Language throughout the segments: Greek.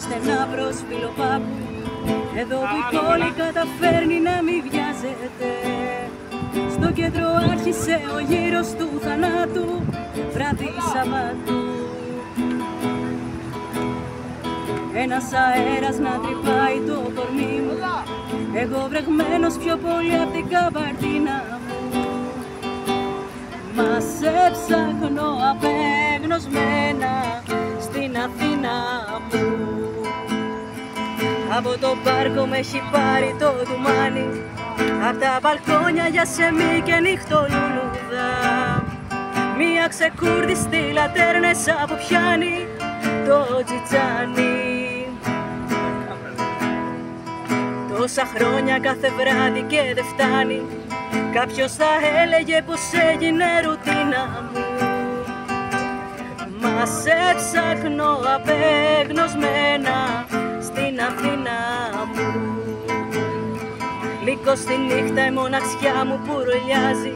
στενά προς Φιλοπάπου, εδώ που η πόλη καταφέρνει να μην βιάζεται. Στο κέντρο άρχισε ο γύρος του θανάτου, βράδυ Σαββάτου. Ένας αέρας να τρυπάει το κορμί μου, εγώ βρεγμένος πιο πολύ απ' την καμπαρτίνα μου. Μα σε ψάχνω απεγνωσμένα στην Αθήνα μου. Από το πάρκο με έχει πάρει το ντουμάνι, απ' τα μπαλκόνια για σεμί και νυχτολούλουδα. Μία ξεκούρδιστη λατέρνες που πιάνει το τζιτζάνι. Τόσα χρόνια κάθε βράδυ και δεν φτάνει, κάποιος θα έλεγε πως έγινε ρουτίνα μου. Μα σε ψάχνω απεγνωσμένα στην Αθήνα μου. Λύκω στη νύχτα η μοναξιά μου που ρολιάζει,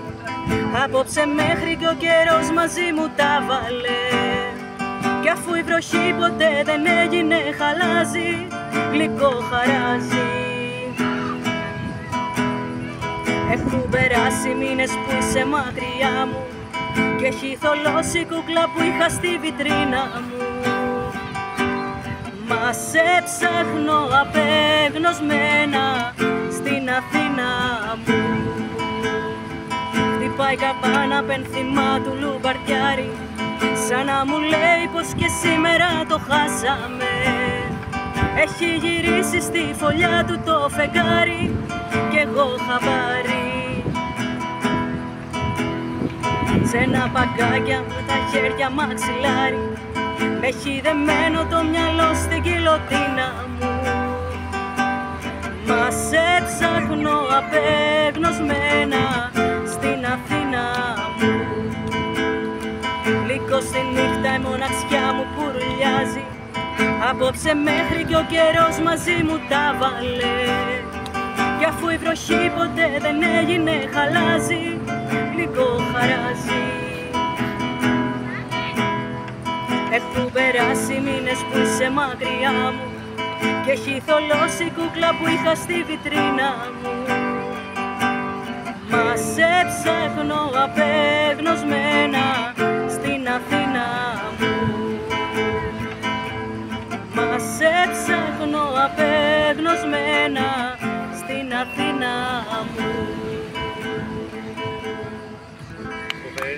απόψε μέχρι και ο καιρός μαζί μου τα βάλε. Κι αφού η βροχή ποτέ δεν έγινε χαλάζει, γλυκό χαράζει. Έχουν περάσει μήνες που είσαι μακριά μου και έχει θολώσει η κούκλα που είχα στη βιτρίνα μου. Μα σε ψάχνω απεγνωσμένα στην Αθήνα μου. Χτυπάει καμπάνα πενθυμά του λουμπαρδιάρι, σαν να μου λέει πως και σήμερα το χάσαμε. Έχει γυρίσει στη φωλιά του το φεγγάρι κι εγώ χαμπάρι. Σε ένα παγκάκια με τα χέρια μαξιλάρι, με έχει δεμένο το μυαλό στην κιλοτίνα μου. Μα σε ψάχνω απεγνωσμένα στην Αθήνα μου. Λύκω στη νύχτα η μοναξιά μου που ρουλιάζει, απόψε μέχρι και ο καιρός μαζί μου τα βάλε. Κι αφού η βροχή ποτέ δεν έγινε χαλάζει, γλυκό χαράζει. Έχουν περάσει μήνες που είσαι μακριά μου και έχει θολώσει η κούκλα που είχα στη βιτρίνα μου. Μα σε ψάχνω απεγνωσμένα